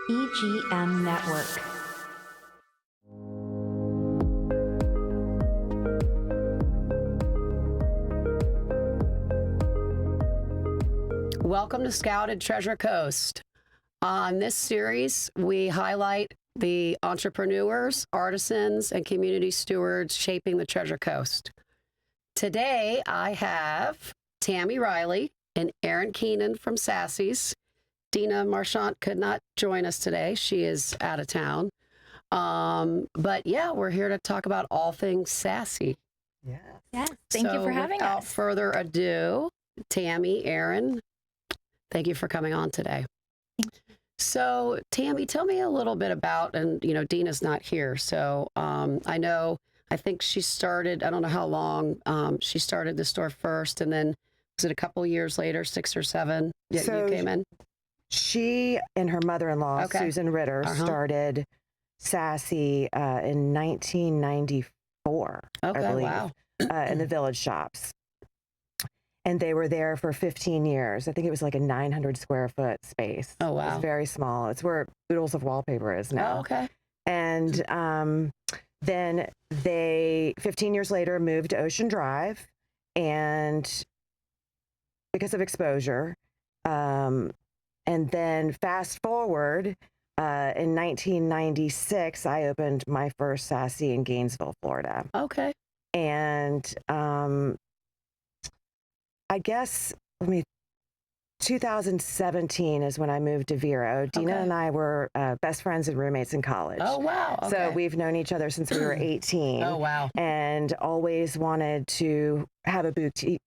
EGM Network. Welcome to Scouted Treasure Coast. On this series, we highlight the entrepreneurs, artisans, and community stewards shaping the Treasure Coast. Today, I have Tammy Reilly and Erin Keenan from Sassy's. Dina Marchant could not join us today. She is out of town. But yeah, we're here to talk about all things Sassy. Yeah. Yes. Thank you for having without us. further ado, Tammy, Erin, thank you for coming on today. So, Tammy, tell me a little bit about, and Dina's not here, so I think she started, I don't know how long, she started the store first, and then was it a couple years later, 6 or 7, you came in? She and her mother-in-law, Susan Ritter, started Sassy in 1994, I believe, wow. In the Village Shops. And they were there for 15 years. I think it was like a 900 square foot space. Oh, wow. It was very small. It's where Oodles of Wallpaper is now. Oh, okay. And then they, 15 years later, moved to Ocean Drive, and because of exposure. And then fast forward, in 1996, I opened my first Sassy in Gainesville, Florida. Okay. And I guess, 2017 is when I moved to Vero. Dina and I were best friends and roommates in college. Oh, wow. Okay. So we've known each other since we were 18. Oh, wow. And always wanted to have a boutique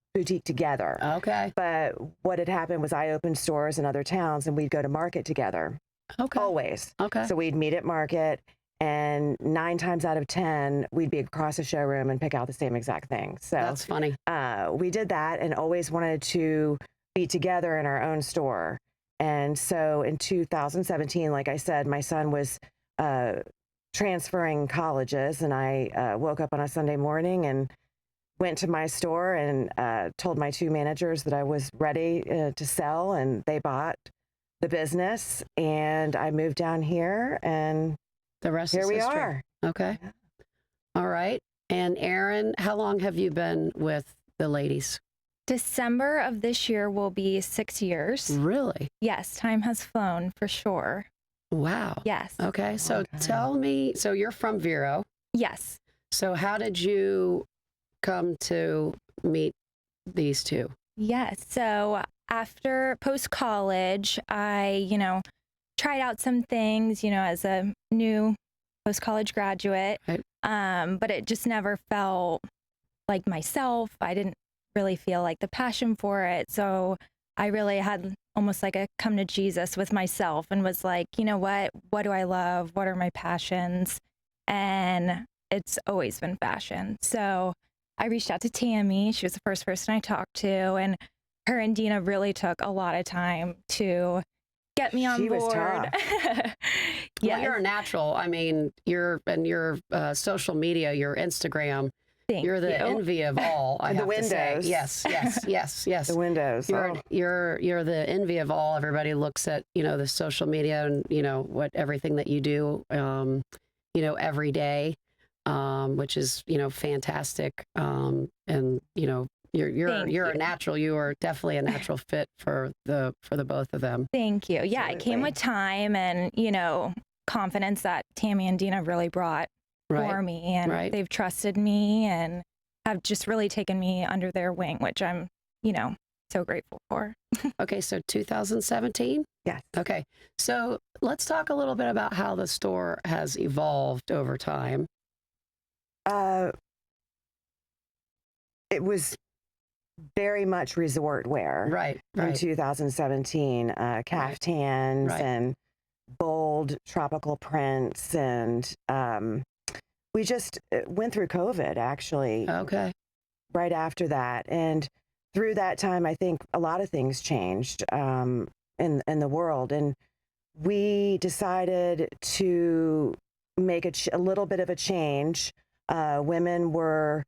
together. Okay. But what had happened was I opened stores in other towns and we'd go to market together. Okay. Always. Okay. So we'd meet at market, and 9 times out of 10, we'd be across the showroom and pick out the same exact thing. So that's funny. We did that and always wanted to be together in our own store. And so in 2017, like I said, my son was transferring colleges, and I woke up on a Sunday morning and went to my store and told my 2 managers that I was ready to sell, and they bought the business, and I moved down here, and the rest here is we history. are. Okay. Yeah. All right. And Erin, how long have you been with the ladies? December of this year will be 6 years. Really? Yes, time has flown for sure. Wow. Yes. Okay. So tell me, so you're from Vero. Yes. So how did you come to meet these two? Yes. So after post-college, I, tried out some things, as a new post-college graduate. Right. But it just never felt like myself. I didn't really feel like the passion for it. So I really had almost like a come to Jesus with myself and was like, you know what do I love? What are my passions? And it's always been fashion. So I reached out to Tammy. She was the first person I talked to, and her and Dina really took a lot of time to get me on board. Was tough. Well, you're a natural. I mean, your social media, your Instagram, you're the envy of all. I the have windows. To say. Yes. The windows. You're the envy of all. Everybody looks at the social media and what everything that you do every day, which is fantastic. And you're a natural. You are definitely a natural fit for the both of them. Thank you. Yeah, Absolutely. it came with time and confidence that Tammy and Dina really brought for me, and they've trusted me and have just really taken me under their wing, which I'm so grateful for. Okay, so 2017? Yes. Okay, so let's talk a little bit about how the store has evolved over time. It was very much resort wear in 2017, caftans and bold tropical prints, and we just went through COVID actually. Okay. Right after that, and through that time, I think a lot of things changed in the world, and we decided to make a little bit of a change. Women were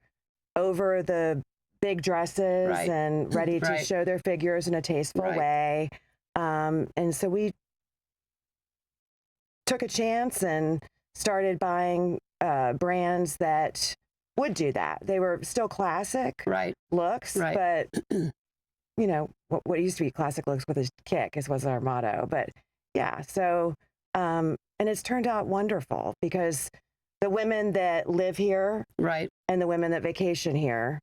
over the big dresses and ready to show their figures in a tasteful way. And so we took a chance and started buying brands that would do that. They were still classic Right. looks, Right. but you know, what used to be classic looks with a kick was our motto. But yeah, so and it's turned out wonderful because the women that live here Right. and the women that vacation here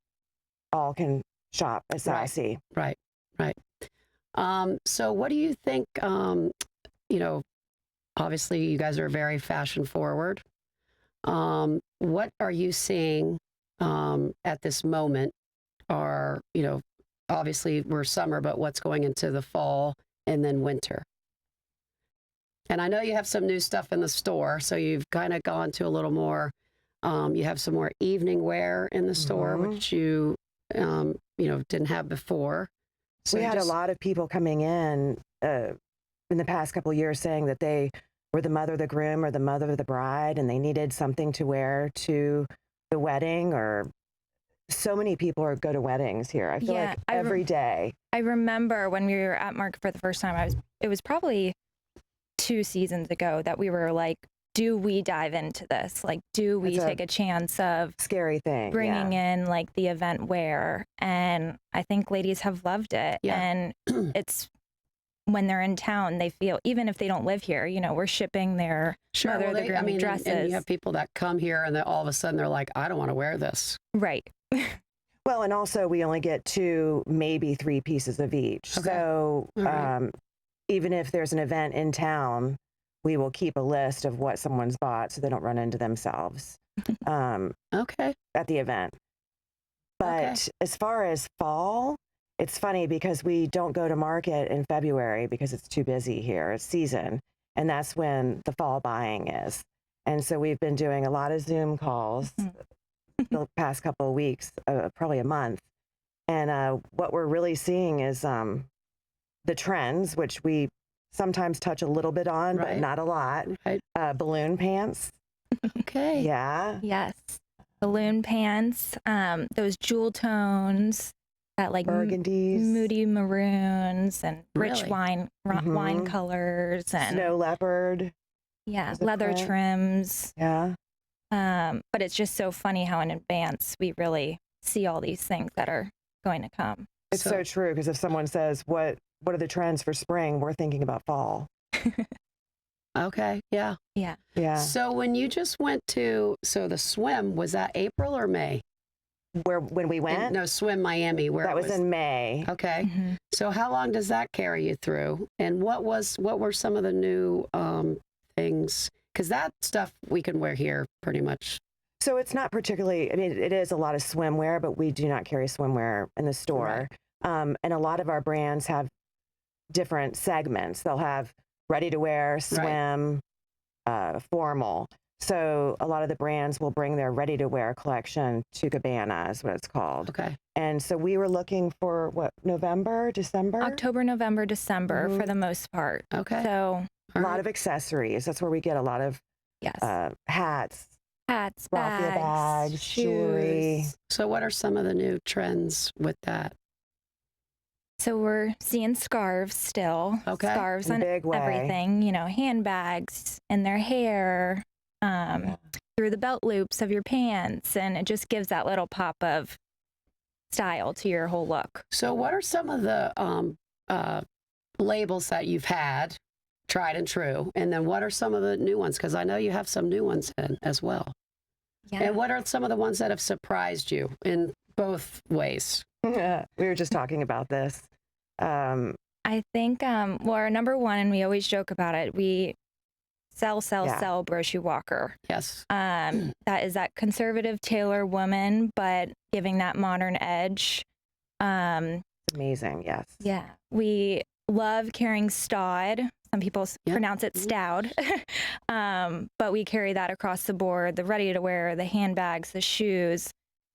all can shop at Sassy. Right. Right. So what do you think, you know, obviously you guys are very fashion forward. What are you seeing at this moment are, you know, obviously we're summer, but what's going into the fall and then winter? And I know you have some new stuff in the store, so you've kind of gone to a little more, you have some more evening wear in the store, which you know, didn't have before. So We had a lot of people coming in the past couple of years saying that they were the mother of the groom or the mother of the bride, and they needed something to wear to the wedding. Or so many people go to weddings here. I feel like every day. I remember when we were at Market for the first time, it was probably 2 seasons ago that we were like, do we dive into this? Like, do we take a chance of scary thing bringing in like the event wear? And I think ladies have loved it. Yeah. And it's when they're in town, they feel, even if they don't live here, you know, we're shipping their mother of the groom dresses. And you have people that come here and then all of a sudden they're like, I don't want to wear this. Right. Well, and also we only get 2, maybe 3 pieces of each. Okay. So Right. even if there's an event in town, we will keep a list of what someone's bought so they don't run into themselves Okay. at the event. But as far as fall, it's funny because we don't go to market in February because it's too busy here. It's season. And that's when the fall buying is. And so we've been doing a lot of Zoom calls the past couple of weeks, probably a month. And what we're really seeing is the trends, which we sometimes touch a little bit on, but not a lot. Right. Balloon pants. Okay. Yeah. Yes. Balloon pants, those jewel tones, that like Burgundies. moody maroons and rich Really? wine colors and Snow leopard. Is it leather print? trims. Yeah. But it's just so funny how in advance we really see all these things that are going to come. It's so true, because if someone says, what are the trends for spring? We're thinking about fall. Okay. Yeah. Yeah. Yeah. So when you just went to, so the swim, was that April or May? When we went? No, Swim Miami. Where that was in May. Okay. So how long does that carry you through? And what were some of the new things? Because that stuff we can wear here pretty much. So it's not particularly, I mean, it is a lot of swimwear, but we do not carry swimwear in the store. And a lot of our brands have different segments. They'll have ready to wear, swim, formal. So a lot of the brands will bring their ready to wear collection to Cabana, is what it's called. Okay. And so we were looking for November, December? October, November, December for the most part. Okay. So a lot of accessories. That's where we get a lot of hats, hats, raffia bags, shoes. jewelry. So what are some of the new trends with that? So we're seeing scarves still. Okay. Scarves In a on big way. everything, you know, handbags in their hair, through the belt loops of your pants. And it just gives that little pop of style to your whole look. So what are some of the labels that you've had, tried and true? And then what are some of the new ones? Because I know you have some new ones in as well. Yeah. And what are some of the ones that have surprised you in both ways? We were just talking about this. I think, well, our number one, and we always joke about it, we sell Broochie Walker. Yes. That is that conservative tailor woman, but giving that modern edge. Amazing, yes. Yeah. We love carrying Stod. Some people pronounce it Stoud. But we carry that across the board, the ready to wear, the handbags, the shoes.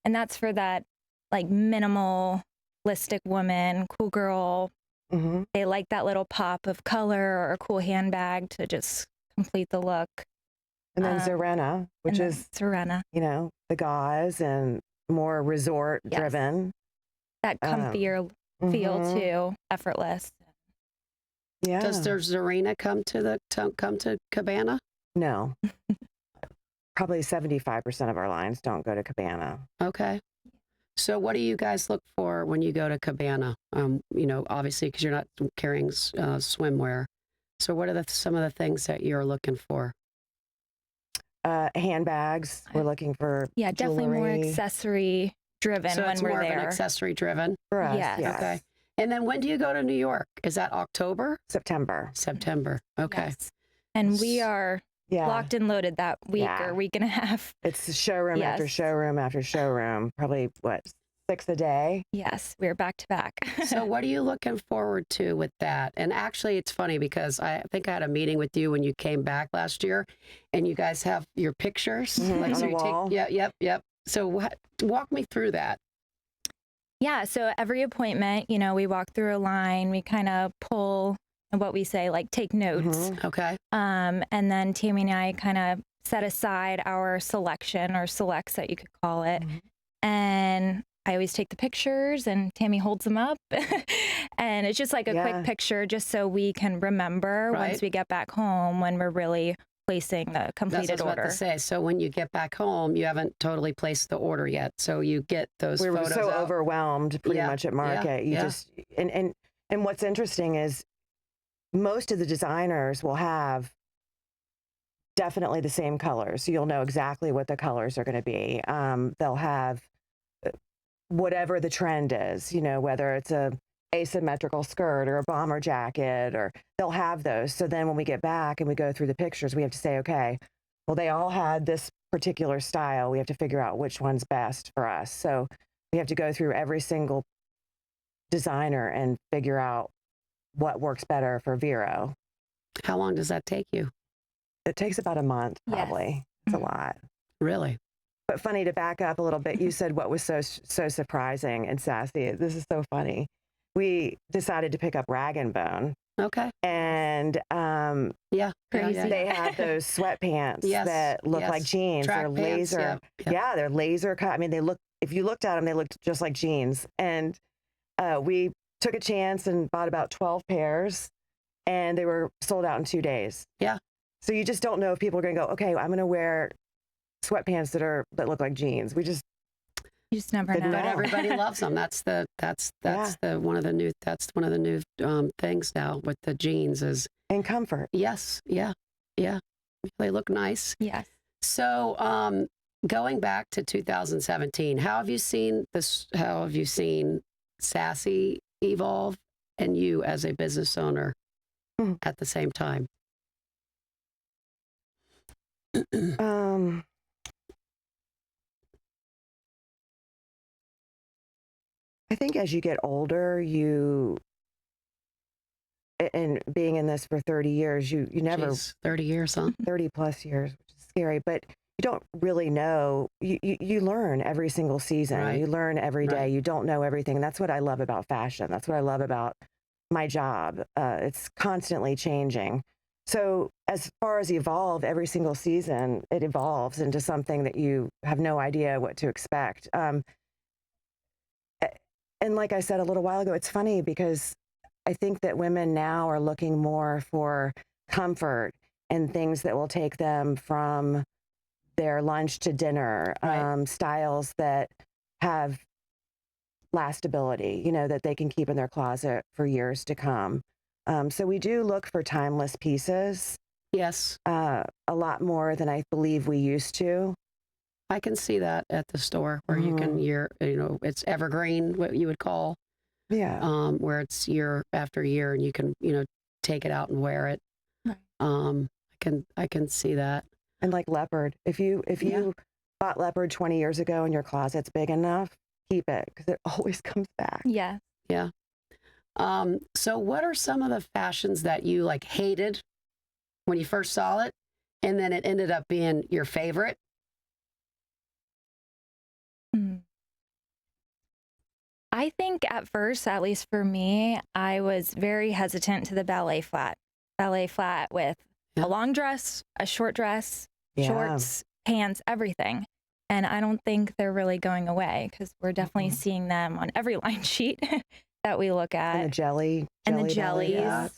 And that's for that like minimalistic woman, cool girl. They like that little pop of color or a cool handbag to just complete the look. And then Zarena, which is, Zarena. you know, the gauze and more resort driven. That comfier feel too, effortless. Yeah. Does Zarina come to Cabana? No. Probably 75% of our lines don't go to Cabana. Okay. So what do you guys look for when you go to Cabana? Obviously, because you're not carrying swimwear. So what are some of the things that you're looking for? Handbags. We're looking for definitely more jewelry. accessory driven So when it's we're more there. of an accessory driven. For us, Yes. yes. Okay. And then when do you go to New York? Is that October? September. September. Okay. Yes. And we are Yeah. locked and loaded that week or week and a half. It's showroom after Yes. showroom after showroom. Probably, 6 a day? Yes, we're back to back. So what are you looking forward to with that? And actually, it's funny because I think I had a meeting with you when you came back last year, and you guys have your pictures. On so the you wall. Yep. So walk me through that. Yeah, so every appointment, we walk through a line, we kind of pull what we say, like take notes. Okay. And then Tammy and I kind of set aside our selection or selects that you could call it. And I always take the pictures and Tammy holds them up. And it's just like a quick picture just so we can remember once we get back home when we're really placing the completed That's what I was order. about to say. So when you get back home, you haven't totally placed the order yet. So you get those We were photos so out. overwhelmed pretty much at market. You just and what's interesting is most of the designers will have definitely the same colors. So you'll know exactly what the colors are going to be. They'll have whatever the trend is, whether it's a asymmetrical skirt or a bomber jacket, or they'll have those. So then when we get back and we go through the pictures, we have to say, okay, well, they all had this particular style. We have to figure out which one's best for us. So we have to go through every single designer and figure out what works better for Vero. How long does that take you? It takes about a month, probably. Yes. It's a lot. Really? But funny, to back up a little bit, you said what was so surprising and Sassy. This is so funny. We decided to pick up Rag and Bone. Okay. And Crazy. they have those sweatpants that look like jeans. Track they're pants, laser. yep. They're laser cut. I mean, if you looked at them, they looked just like jeans. And we took a chance and bought about 12 pairs, and they were sold out in 2 days. Yeah. So you just don't know if people are going to go, okay, I'm going to wear sweatpants that look like jeans. You just never know. But everybody loves them. That's one of the new things now with the jeans is and comfort. Yes. Yeah. They look nice. Yes. So going back to 2017, how have you seen this? How have you seen Sassy evolve and you as a business owner at the same time? I think as you get older, and being in this for 30 years, you never, Jeez, 30 years, huh? 30 plus years, which is scary, but you don't really know. You learn every single season. Right. You learn every day. Right. You don't know everything. That's what I love about fashion. That's what I love about my job. It's constantly changing. So as far as evolve, every single season, it evolves into something that you have no idea what to expect. And like I said a little while ago, it's funny because I think that women now are looking more for comfort and things that will take them from their lunch to dinner, styles that have lastability, that they can keep in their closet for years to come. So we do look for timeless pieces. Yes. A lot more than I believe we used to. I can see that at the store where you can, it's evergreen, what you would call, where it's year after year and you can, take it out and wear it. Right. I can see that. And like leopard, if you bought leopard 20 years ago and your closet's big enough, keep it because it always comes back. Yeah. Yeah. So what are some of the fashions that you hated when you first saw it and then it ended up being your favorite? I think at first, at least for me, I was very hesitant to the ballet flat. Ballet flat with a long dress, a short dress, shorts, pants, everything. And I don't think they're really going away because we're definitely seeing them on every line sheet that we look at. And the jelly. And the belly, jellies.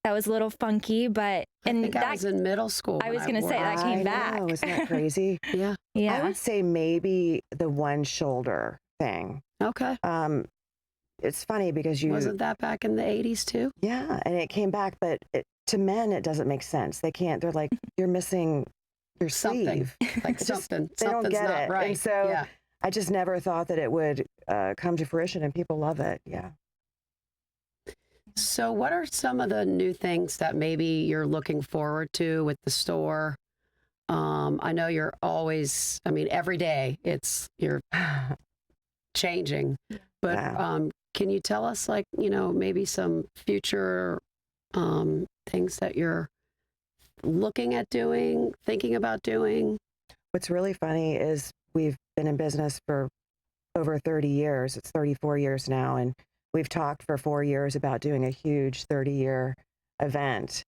that was a little funky, but I think I was in middle school. I when was going to say wore that it. came I back. know, isn't that crazy? Yeah. I Yeah. would say maybe the one shoulder thing. Okay. It's funny because Wasn't that back in the 80s too? yeah, and it came back, but to men, it doesn't make sense. They can't, they're like, you're missing your Something. sleeve. Like It just- something. They don't Something's get not it. right. And so yeah. I just never thought that it would come to fruition, and people love it. Yeah. So what are some of the new things that maybe you're looking forward to with the store? I know you're always, I mean, every day you're changing, but Yeah. can you tell us, like, maybe some future things that you're looking at doing, thinking about doing? What's really funny is we've been in business for over 30 years. It's 34 years now. And we've talked for 4 years about doing a huge 30-year event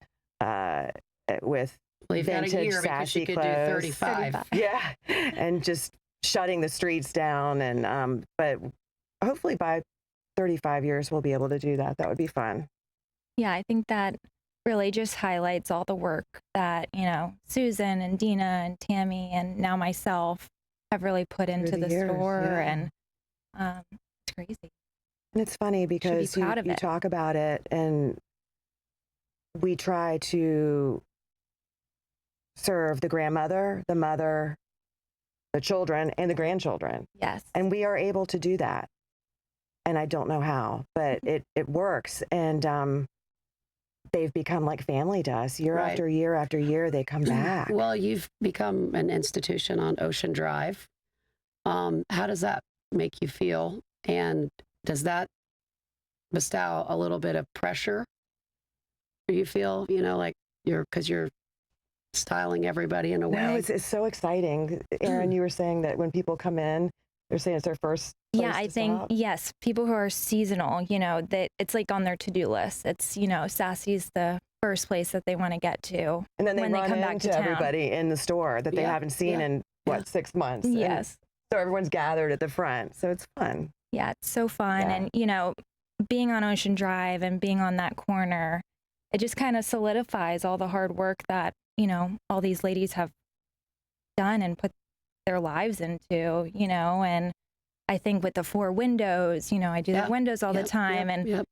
with Well, you've got a vintage year because Sassy you could clothes. do 35. Yeah. And just shutting the streets down. And but hopefully by 35 years, we'll be able to do that. That would be fun. Yeah, I think that really just highlights all the work that, Susan and Dina and Tammy and now myself have really put into the years, store. yeah. And it's crazy. And it's funny because proud of you it. talk about it, and we try to serve the grandmother, the mother, the children, and the grandchildren. Yes. And we are able to do that. And I don't know how, but it works. And they've become like family to us. Year Right. after year after year, they come back. Well, you've become an institution on Ocean Drive. How does that make you feel? And does that bestow a little bit of pressure? Do you feel, like because you're styling everybody in a way? No, it's so exciting. Erin, you were saying that when people come in, they're saying it's their first place Yeah, I to think, stop. yes, people who are seasonal, that it's like on their to-do list. It's, Sassy's the first place that they want to get to. And then they when they run come back into to town. everybody in the store that they Yeah, haven't seen yeah, in, yeah. 6 months? And Yes. so everyone's gathered at the front. So it's fun. Yeah, it's so fun. Yeah. And, being on Ocean Drive and being on that corner, it just kind of solidifies all the hard work that, all these ladies have done and put their lives into, and I think with the 4 windows, I do Yeah. the windows all the Yep, time. yep, and yep.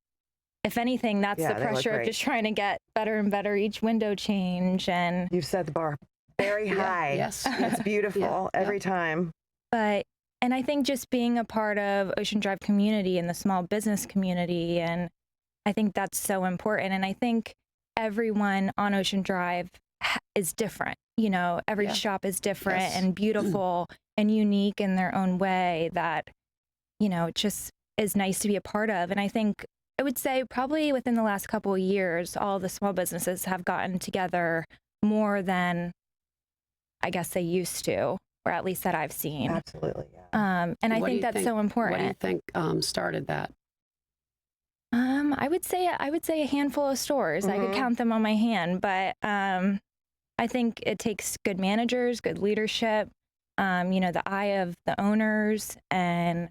if anything, that's Yeah, the they look pressure of great. just trying to get better and better each window change. And, You've set the bar very Yeah, high. yes. It's beautiful Yeah, every time. and I think just being a part of Ocean Drive community and the small business community, and I think that's so important. And I think everyone on Ocean Drive is different. Every Yeah. shop is different Yes. and beautiful and unique in their own way that, it just is nice to be a part of. And I think I would say probably within the last couple of years, all the small businesses have gotten together more than I guess they used to, or at least that I've seen. Absolutely. Yeah. And I What do think you that's think- so important. What do you think started that? I would say a handful of stores. I could Mhm. count them on my hand, but I think it takes good managers, good leadership, the eye of the owners, and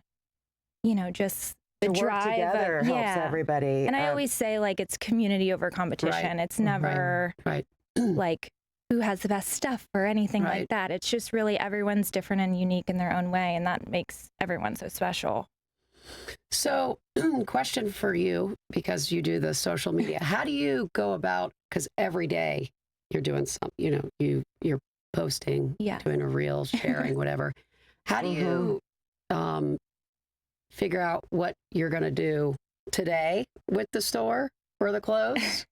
just the To work drive. together helps everybody. And I always say, like, it's community over competition. Right. It's never Right. like who has the best stuff or anything Right. like that. It's just really everyone's different and unique in their own way, and that makes everyone so special. So, question for you, because you do the social media. How do you go about? Because every day you're doing something. You're posting, Yeah. doing a reel, sharing, whatever. How do you figure out what you're going to do today with the store or the clothes?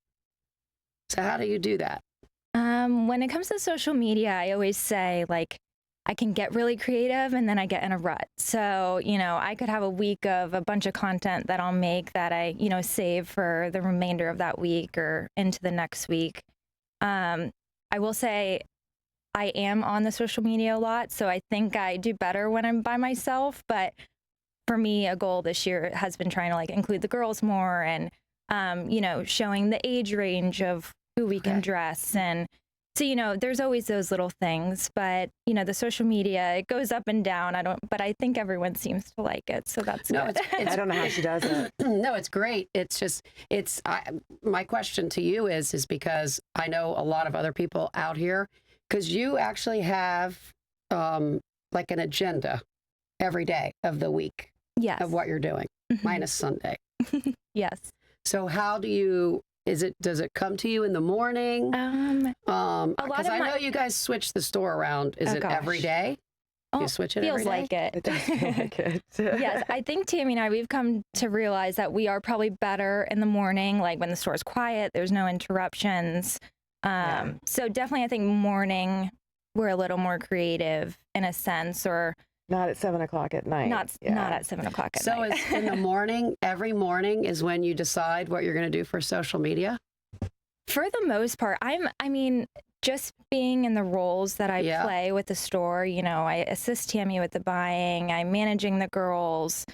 So, how do you do that? When it comes to social media, I always say, like, I can get really creative and then I get in a rut. So, I could have a week of a bunch of content that I'll make that I, save for the remainder of that week or into the next week. I will say I am on the social media a lot, so I think I do better when I'm by myself. But for me, a goal this year has been trying to, like, include the girls more and, showing the age range of who we can Okay. dress and So, there's always those little things, but, the social media, it goes up and down. But I think everyone seems to like it. So that's No, good. I don't know how she does it. No, it's great. It's just, my question to you is because I know a lot of other people out here, because you actually have like an agenda every day of the week Yes. of what you're doing, minus Sunday. Yes. So how do you, does it come to you in the morning? Because I know you guys switch the store around. Is it every day? You switch it every feels day? like it. It does feel like it. Yes, I think Tammy and I, we've come to realize that we are probably better in the morning, like when the store's quiet, there's no interruptions. So definitely, I think morning, we're a little more creative in a sense, or Not at 7 o'clock at night. not at 7 o'clock at So night. is in the morning, every morning is when you decide what you're going to do for social media? For the most part, I mean, just being in the roles that I play with the store, I assist Tammy with the buying, I'm managing the girls,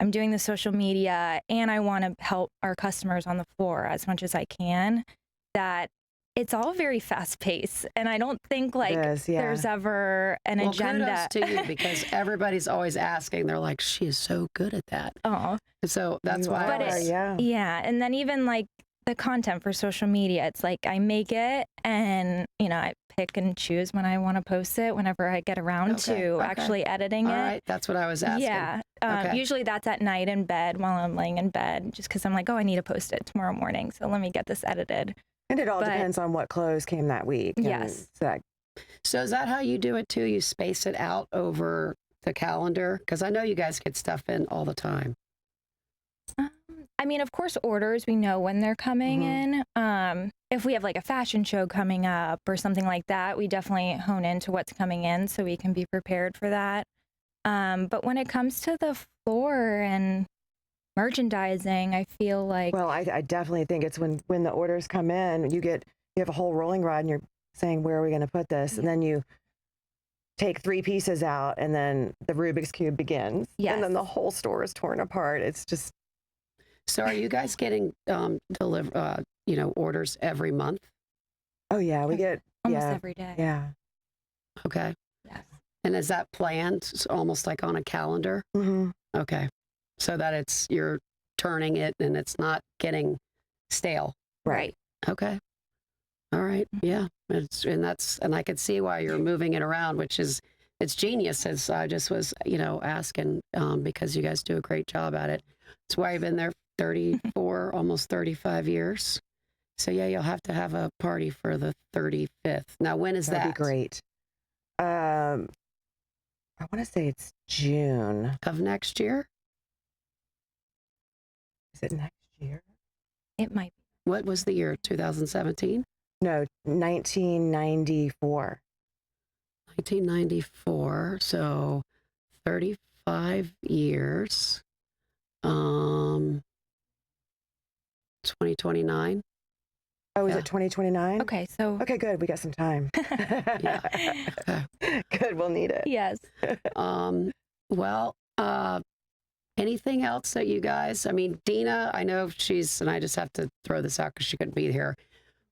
I'm doing the social media, and I want to help our customers on the floor as much as I can. That it's all very fast paced, and I don't think there's ever an agenda. Kudos to you, because everybody's always asking. They're like, she is so good at that. Oh, so that's why. but and then even like the content for social media, it's like I make it, and I pick and choose when I want to post it, whenever I get around to actually editing it. All right, that's what I was asking. Yeah, usually that's at night in bed while I'm laying in bed, just because I'm like, oh, I need to post it tomorrow morning, so let me get this edited. And it all depends on what clothes came that week. Yes. So is that how you do it too? You space it out over the calendar? Because I know you guys get stuff in all the time. I mean, of course, orders, we know when they're coming in. If we have like a fashion show coming up or something like that, we definitely hone into what's coming in so we can be prepared for that. But when it comes to the floor and merchandising, I feel like... Well, I definitely think it's when the orders come in, you have a whole rolling rod and you're saying, where are we going to put this? And then you take 3 pieces out and then the Rubik's Cube begins. Yes. And then the whole store is torn apart. It's just... So are you guys getting orders every month? Oh, yeah, we get... Almost every day. Yeah. Okay. Yes. And is that planned almost like on a calendar? Mm-hmm. Okay. So that you're turning it and it's not getting stale. Right. Okay. All right. Yeah. And I could see why you're moving it around, which is, it's genius, as I just was, asking, because you guys do a great job at it. That's why I've been there 34, almost 35 years. So yeah, you'll have to have a party for the 35th. Now, when is that? That'd be great. I want to say it's June. Of next year? Is it next year? It might be. What was the year? 2017? No, 1994. 1994. So 35 years. 2029. Oh, is it 2029? Okay, so... Okay, good. We got some time. Yeah. Okay. Good. We'll need it. Yes. Well, anything else that you guys, I mean, Dina, I know and I just have to throw this out because she couldn't be here,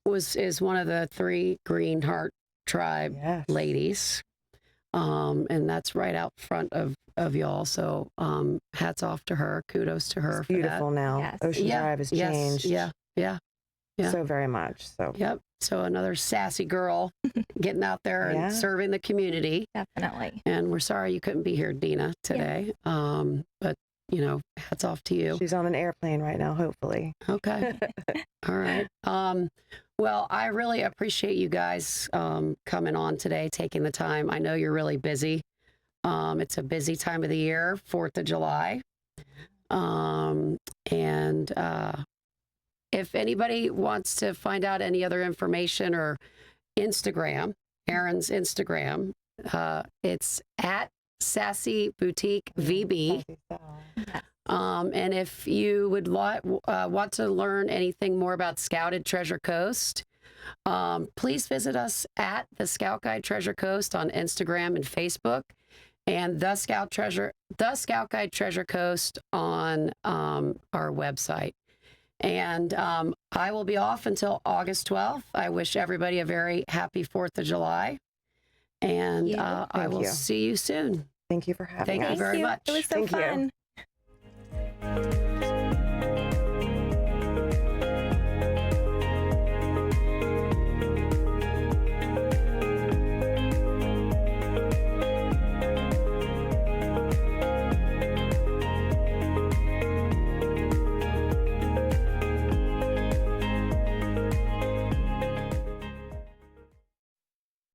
is one of the 3 Green Heart Tribe ladies. And that's right out front of y'all. So hats off to her. Kudos to her. It's beautiful for that. now. Yes. Ocean Drive has changed. Yeah. So very much. So. Yep. So another sassy girl getting out there and serving the community. Definitely. And we're sorry you couldn't be here, Dina, today. But hats off to you. She's on an airplane right now, hopefully. Okay. All right. Well, I really appreciate you guys coming on today, taking the time. I know you're really busy. It's a busy time of the year, 4th of July. And if anybody wants to find out any other information or Instagram, Erin's Instagram, it's at Sassy Boutique VB. And if you would want to learn anything more about Scouted Treasure Coast, please visit us at the Scout Guide Treasure Coast on Instagram and Facebook, and the Scout Guide Treasure Coast on our website. And I will be off until August 12th. I wish everybody a very happy 4th of July. And you. I Thank will you. see you soon. Thank you for having Thank us. you very much. It was so Thank you. fun.